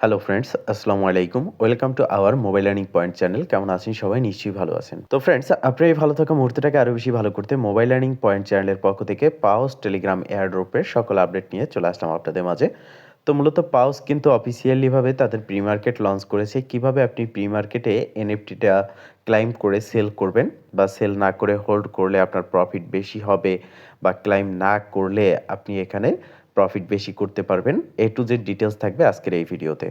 Hello friends, আসসালামু আলাইকুম। Welcome to our mobile learning point channel. কেমন আছেন সবাই? নিশ্চয়ই ভালো আছেন। তো ফ্রেন্ডস, আপনার এই ভালো থাকা মুহূর্তটাকে আরও বেশি ভালো করতে মোবাইল লার্নিং পয়েন্ট চ্যানেলের পক্ষ থেকে পাওস টেলিগ্রাম এয়ারড্রপের সকল আপডেট নিয়ে চলে আসলাম আপনাদের মাঝে। তো মূলত পাওস কিন্তু অফিসিয়ালিভাবে তাদের প্রি মার্কেট লঞ্চ করেছে। কিভাবে আপনি প্রি মার্কেটে এনএফটিটা ক্লাইম করে সেল করবেন বা সেল না করে হোল্ড করলে আপনার প্রফিট বেশি হবে বা ক্লাইম না করলে আপনি এখানে প্রফিট বেশি করতে পারবেন। এ টু জেড ডিটেলস থাকবে আজকের এই ভিডিওতে।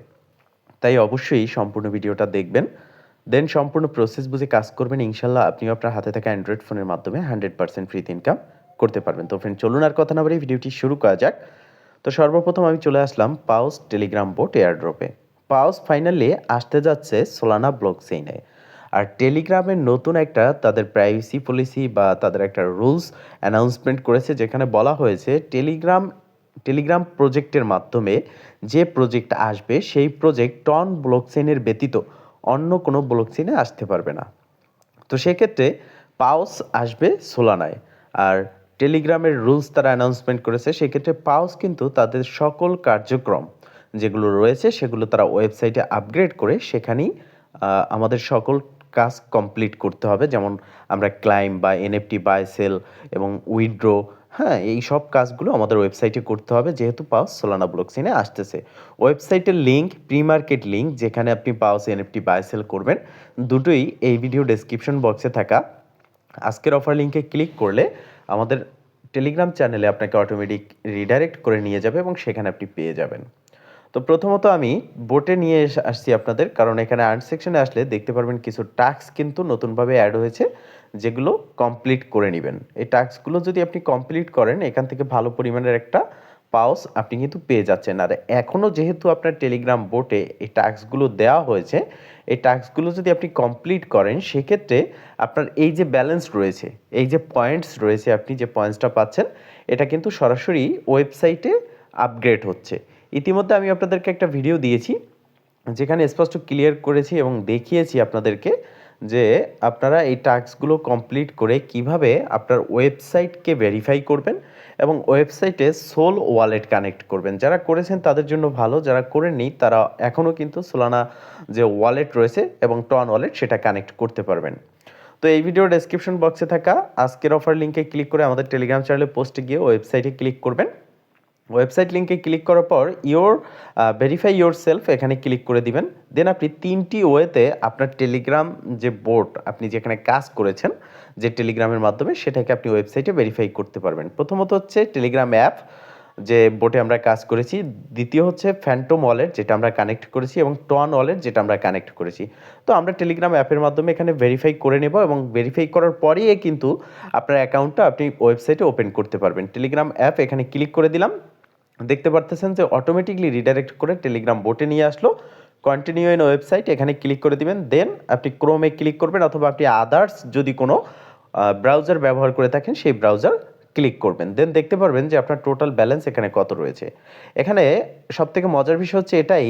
তাই অবশ্যই সম্পূর্ণ ভিডিওটা দেখবেন। দেন সম্পূর্ণ প্রসেস বুঝে কাজ করবেন। ইনশাল্লাহ আপনিও আপনার হাতে থাকা অ্যান্ড্রয়েড ফোনের মাধ্যমে 100% ফ্রিতে ইনকাম করতে পারবেন। তো ফ্রেন্ড, চলুন আর কথা না বাড়িয়ে ভিডিওটি শুরু করা যাক। তো সর্বপ্রথম আমি চলে আসলাম পাওস টেলিগ্রাম বোট এয়ারড্রপে। পাওস ফাইনালি আসতে যাচ্ছে সোলানা ব্লকচেইনে। আর টেলিগ্রামের নতুন একটা তাদের প্রাইভেসি পলিসি বা তাদের একটা রুলস অ্যানাউন্সমেন্ট করেছে, যেখানে বলা হয়েছে টেলিগ্রাম প্রজেক্টের মাধ্যমে যে প্রজেক্ট আসবে সেই প্রজেক্ট টন ব্লকচেইনের ব্যতীত অন্য কোনো ব্লকচেইনে আসতে পারবে না। তো সেক্ষেত্রে পাওস আসবে সোলানায়। আর টেলিগ্রামের রুলস তারা অ্যানাউন্সমেন্ট করেছে, সেক্ষেত্রে পাওস কিন্তু তাদের সকল কার্যক্রম যেগুলো রয়েছে সেগুলো তারা ওয়েবসাইটে আপগ্রেড করে সেখানেই আমাদের সকল কাজ কমপ্লিট করতে হবে। যেমন আমরা ক্লাইম বা এনএফটি বাই সেল এবং উইথড্র, হ্যাঁ, এই সব কাজগুলো আমাদের ওয়েবসাইটে করতে হবে, যেহেতু পাওস সোলানা ব্লকচেইনে আসতেছে। ওয়েবসাইটের লিঙ্ক, প্রি মার্কেট লিঙ্ক, যেখানে আপনি পাওস এনএফটি বাই সেল করবেন, দুটোই এই ভিডিও ডেসক্রিপশন বক্সে থাকা আজকের অফার লিঙ্কে ক্লিক করলে আমাদের টেলিগ্রাম চ্যানেলে আপনাকে অটোমেটিক রিডাইরেক্ট করে নিয়ে যাবে এবং সেখানে আপনি পেয়ে যাবেন। তো প্রথমত আমি বোটে নিয়ে আসছি আপনাদের, কারণ এখানে আর্ন সেকশনে আসলে দেখতে পারবেন কিছু টাস্ক কিন্তু নতুনভাবে অ্যাড হয়েছে, যেগুলো কমপ্লিট করে নেবেন। এই টাস্কগুলো যদি আপনি কমপ্লিট করেন, এখান থেকে ভালো পরিমাণের একটা পাওস আপনি কিন্তু পেয়ে যাচ্ছেন। আর এখনও যেহেতু আপনার টেলিগ্রাম বোটে এই টাস্কগুলো দেওয়া হয়েছে, এই টাস্কগুলো যদি আপনি কমপ্লিট করেন, সেক্ষেত্রে আপনার এই যে ব্যালেন্স রয়েছে, এই যে পয়েন্টস রয়েছে, আপনি যে পয়েন্টসটা পাচ্ছেন, এটা কিন্তু সরাসরি ওয়েবসাইটে আপগ্রেড হচ্ছে। ইতিমধ্যে আমি আপনাদেরকে একটা ভিডিও দিয়েছি, যেখানে স্পষ্ট ক্লিয়ার করেছি এবং দেখিয়েছি আপনাদেরকে যে আপনারা এই টাস্কগুলো কমপ্লিট করে কিভাবে আপনার ওয়েবসাইটকে ভেরিফাই করবেন এবং ওয়েবসাইটে সোল ওয়ালেট কানেক্ট করবেন। যারা করেছেন তাদের জন্য ভালো, যারা করেননি তারা এখনও কিন্তু সোলানা যে ওয়ালেট রয়েছে এবং টন ওয়ালেট সেটা কানেক্ট করতে পারবেন। তো এই ভিডিওর ডেসক্রিপশন বক্সে থাকা আজকের অফার লিঙ্কে ক্লিক করে আমাদের টেলিগ্রাম চ্যানেলে পোস্টে গিয়ে ওয়েবসাইটে ক্লিক করবেন। ওয়েবসাইট লিঙ্কে ক্লিক করার পর ভেরিফাই ইয়োর সেলফ এখানে ক্লিক করে দিবেন। দেন আপনি 3টি ওয়েতে আপনার টেলিগ্রাম যে বোট আপনি যেখানে কাজ করেছেন যে টেলিগ্রামের মাধ্যমে, সেটাকে আপনি ওয়েবসাইটে ভেরিফাই করতে পারবেন। প্রথমত হচ্ছে টেলিগ্রাম অ্যাপ, যে বোটে আমরা কাজ করেছি। দ্বিতীয় হচ্ছে ফ্যান্টম ওয়ালেট, যেটা আমরা কানেক্ট করেছি, এবং টন ওয়ালেট, যেটা আমরা কানেক্ট করেছি। তো আমরা টেলিগ্রাম অ্যাপের মাধ্যমে এখানে ভেরিফাই করে নেব এবং ভেরিফাই করার পরেই কিন্তু আপনার অ্যাকাউন্টটা আপনি ওয়েবসাইটে ওপেন করতে পারবেন। টেলিগ্রাম অ্যাপ এখানে ক্লিক করে দিলাম। দেখতে পারতেছেন যে অটোমেটিকলি রিডাইরেক্ট করে টেলিগ্রাম বোটে নিয়ে আসলো। কন্টিনিউ ইন ওয়েবসাইট এখানে ক্লিক করে দিবেন। দেন আপনি ক্রোমে ক্লিক করবেন, অথবা আপনি আদার্স যদি কোনো ব্রাউজার ব্যবহার করে থাকেন সেই ব্রাউজার ক্লিক করবেন। দেন দেখতে পারবেন যে আপনার টোটাল ব্যালেন্স এখানে কত রয়েছে। এখানে সবথেকে মজার বিষয় হচ্ছে এটাই,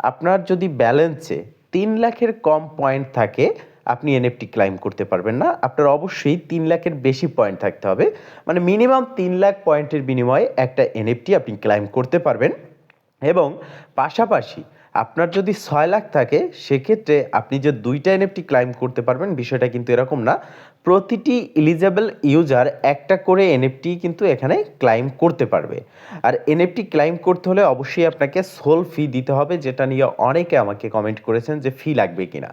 আপনার যদি ব্যালেন্সে 3 লাখের কম পয়েন্ট থাকে, আপনি এনএফটি ক্লাইম করতে পারবেন না। আপনার অবশ্যই 3 লাখের বেশি পয়েন্ট থাকতে হবে, মানে মিনিমাম 3 লাখ পয়েন্টের বিনিময়ে একটা এনএফটি আপনি ক্লাইম করতে পারবেন। এবং পাশাপাশি আপনার যদি 6 লাখ থাকে, সেক্ষেত্রে আপনি যে 2টা এনএফটি ক্লাইম করতে পারবেন, বিষয়টা কিন্তু এরকম না। প্রতিটি এলিজেবল ইউজার একটা করে এনএফটি কিন্তু এখানে ক্লাইম করতে পারবে। আর এনএফটি ক্লাইম করতে হলে অবশ্যই আপনাকে সোল ফি দিতে হবে, যেটা নিয়ে অনেকে আমাকে কমেন্ট করেছেন যে ফি লাগবে কিনা।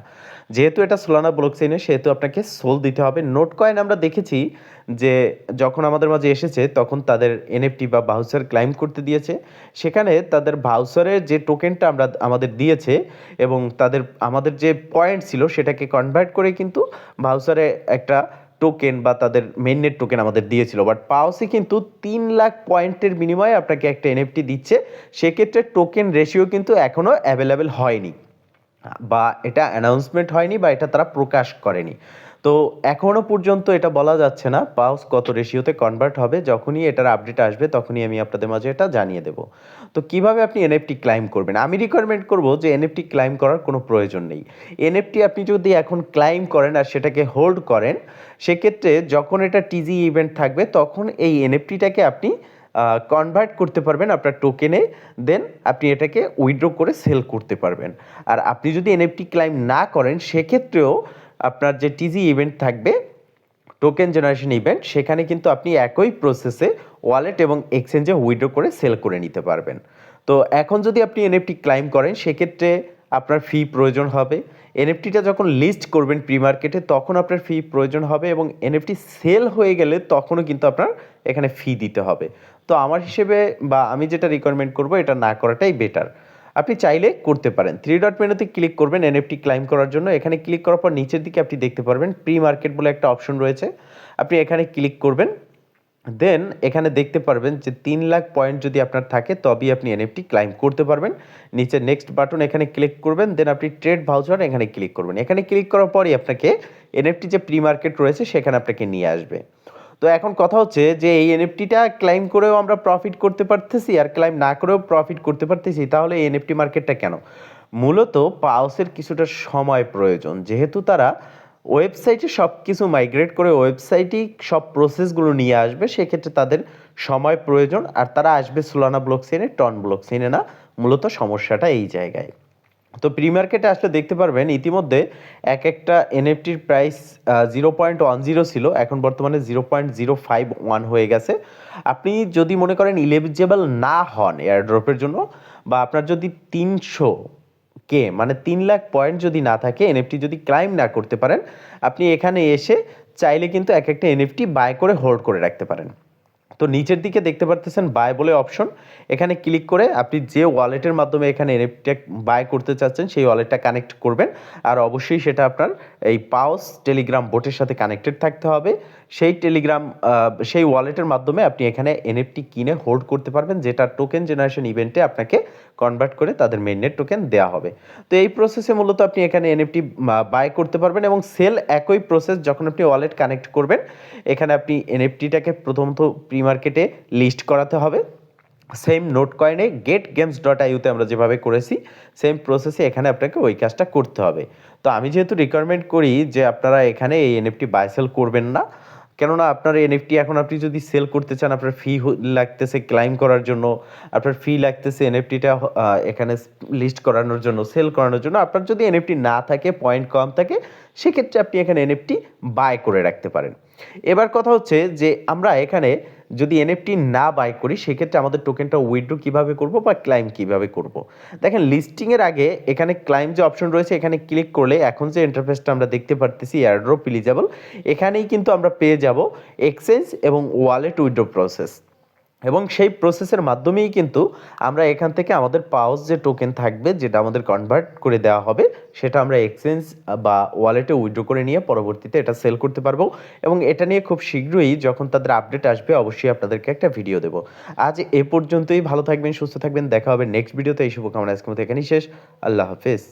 যেহেতু এটা সোলানা ব্লকচেইনে, সেহেতু আপনাকে সোল দিতে হবে। নোট কয়েন আমরা দেখেছি যে যখন আমাদের মাঝে এসেছে, তখন তাদের এনএফটি বা ভাউচার ক্লাইম করতে দিয়েছে। সেখানে তাদের ভাউচারের যে টোকেনটা আমাদের দিয়েছে এবং আমাদের যে পয়েন্ট ছিল সেটাকে কনভার্ট করে কিন্তু ভাউচারে একটা টোকেন বা তাদের মেইননেট টোকেন আমাদের দিয়েছিল। বাট পাওসি কিন্তু 3 লাখ পয়েন্টের বিনিময়ে আপনাকে একটা এনএফটি দিচ্ছে। সেক্ষেত্রে টোকেন রেশিও কিন্তু এখনও অ্যাভেলেবেল হয়নি, বা এটা অ্যানাউন্সমেন্ট হয়নি, বা এটা তারা প্রকাশ করেনি। তো এখনও পর্যন্ত এটা বলা যাচ্ছে না পাউস কত রেশিওতে কনভার্ট হবে। যখনই এটার আপডেট আসবে তখনই আমি আপনাদের মাঝে এটা জানিয়ে দেব। তো কিভাবে আপনি এনএফটি ক্লাইম করবেন? আমি রিকমেন্ড করব যে এনএফটি ক্লাইম করার কোনো প্রয়োজন নেই। এনএফটি আপনি যদি এখন ক্লাইম করেন আর সেটাকে হোল্ড করেন, সেক্ষেত্রে যখন এটা টিজি ইভেন্ট থাকবে, তখন এই এনএফটিটাকে আপনি কনভার্ট করতে পারবেন আপনার টোকেনে, দেন আপনি এটাকে উইথড্র করে সেল করতে পারবেন। আর আপনি যদি এনএফটি ক্লাইম না করেন সেক্ষেত্রেও আপনার যে টিজি ইভেন্ট থাকবে, টোকেন জেনারেশন ইভেন্ট, সেখানে কিন্তু আপনি একই প্রসেসে ওয়ালেট এবং এক্সচেঞ্জে উইথড্র করে সেল করে নিতে পারবেন। তো এখন যদি আপনি এনএফটি ক্লাইম করেন সেক্ষেত্রে আপনার ফি প্রয়োজন হবে। এনএফটিটা যখন লিস্ট করবেন প্রি মার্কেটে তখন আপনার ফি প্রয়োজন হবে, এবং এনএফটি সেল হয়ে গেলে তখনও কিন্তু আপনার এখানে ফি দিতে হবে। তো আমার হিসেবে বা আমি যেটা রিকমেন্ড করব এটা না করাটাই বেটার। আপনি চাইলে করতে পারেন। থ্রি ডট মেনুতে ক্লিক করবেন এনএফটি ক্লাইম করার জন্য। এখানে ক্লিক করার পর নিচের দিকে আপনি দেখতে পারবেন প্রি মার্কেট বলে একটা অপশন রয়েছে, আপনি এখানে ক্লিক করবেন। দেন এখানে দেখতে পারবেন যে 3 লাখ পয়েন্ট যদি আপনার থাকে তবেই আপনি এনএফটি ক্লাইম করতে পারবেন। নিচে নেক্সট বাটন এখানে ক্লিক করবেন, দেন আপনি ট্রেড ভাউচার এখানে ক্লিক করবেন। এখানে ক্লিক করার পরই আপনাকে এনএফটি যে প্রি মার্কেট রয়েছে সেখানে আপনাকে নিয়ে আসবে। তো এখন কথা হচ্ছে যে এই এনএফটিটা ক্লাইম করেও আমরা প্রফিট করতে পারতেছি আর ক্লাইম না করেও প্রফিট করতে পারতেছি, তাহলে এই এনএফটি মার্কেটটা কেন? মূলত পাওসের কিছুটা সময় প্রয়োজন, যেহেতু তারা ওয়েবসাইটে সব কিছু মাইগ্রেট করে ওয়েবসাইটেই সব প্রসেসগুলো নিয়ে আসবে, সেক্ষেত্রে তাদের সময় প্রয়োজন। আর তারা আসবে সোলানা ব্লকচেইনে, টন ব্লকচেইনে না। মূলত সমস্যাটা এই জায়গায়। তো প্রি মার্কেটে আসলে দেখতে পারবেন ইতিমধ্যে এক একটা এনএফটির প্রাইস 0.10 ছিল, এখন বর্তমানে 0.051 হয়ে গেছে। আপনি যদি মনে করেন ইলিজিবল না হন এয়ারড্রপের জন্য, বা আপনার যদি 300K মানে 3 লাখ পয়েন্ট যদি না থাকে, এনএফটি যদি ক্লাইম না করতে পারেন, আপনি এখানে এসে চাইলে কিন্তু এক একটা এনএফটি বাই করে হোল্ড করে রাখতে পারেন। তো নিচের দিকে দেখতে পারতেছেন বাই বলে অপশন, এখানে ক্লিক করে আপনি যে ওয়ালেটের মাধ্যমে এখানে এনএফটি বাই করতে চাচ্ছেন সেই ওয়ালেটটা কানেক্ট করবেন। আর অবশ্যই সেটা আপনার এই পাওস টেলিগ্রাম বোটের সাথে কানেক্টেড থাকতে হবে। সেই ওয়ালেটের মাধ্যমে আপনি এখানে এনএফটি কিনে হোল্ড করতে পারবেন, যেটা টোকেন জেনারেশন ইভেন্টে আপনাকে কনভার্ট করে তাদের মেইননেট টোকেন দেওয়া হবে। তো এই প্রসেসে মূলত আপনি এখানে এনএফটি বাই করতে পারবেন, এবং সেল একই প্রসেস। যখন আপনি ওয়ালেট কানেক্ট করবেন এখানে আপনি এনএফটিটাকে প্রথমত প্রি মার্কেটে লিস্ট করাতে হবে। সেম নোট কয়েনে getgames.io-তে আমরা যেভাবে করেছি সেম প্রসেসে এখানে আপনাকে ওই কাজটা করতে হবে। তো আমি যেহেতু রিকমেন্ড করি যে আপনারা এখানে এই এনএফটি বাই সেল করবেন না, কেননা আপনার এনএফটি এখন আপনি যদি সেল করতে চান আপনার ফি লাগতেছে ক্লাইম করার জন্য, আপনার ফি লাগতেছে এনএফটিটা এখানে লিস্ট করানোর জন্য, সেল করানোর জন্য। আপনার যদি এনএফটি না থাকে, পয়েন্ট কম থাকে, সেক্ষেত্রে আপনি এখানে এনএফটি বাই করে রাখতে পারেন। এবার কথা হচ্ছে যে আমরা এখানে যদি এনএফটি না বাই করি সেক্ষেত্রে আমাদের টোকেনটা উইথড্র কিভাবে করব বা ক্লাইম কিভাবে করব। দেখেন লিস্টিংয়ের আগে এখানে ক্লাইম যে অপশন রয়েছে এখানে ক্লিক করলে এখন যে ইন্টারফেসটা আমরা দেখতে পারতেছি এয়ারড্রপ এলিজেবল, এখানেই কিন্তু আমরা পেয়ে যাব এক্সচেঞ্জ এবং ওয়ালেট উইথড্র প্রসেস। এবং সেই প্রসেসের মাধ্যমেই কিন্তু আমরা এখান থেকে আমাদের পাওস যে টোকেন থাকবে যেটা আমাদের কনভার্ট করে দেওয়া হবে সেটা আমরা এক্সচেঞ্জ বা ওয়ালেটে উইথড্র করে নিয়ে পরবর্তীতে এটা সেল করতে পারবো। এবং এটা নিয়ে খুব শীঘ্রই যখন তাদের আপডেট আসবে অবশ্যই আপনাদেরকে একটা ভিডিও দেবো। আজ এ পর্যন্তই, ভালো থাকবেন, সুস্থ থাকবেন, দেখা হবে নেক্সট ভিডিওতে। এই শুভকামনা আজকের মতো এখানেই শেষ। আল্লাহ হাফেজ।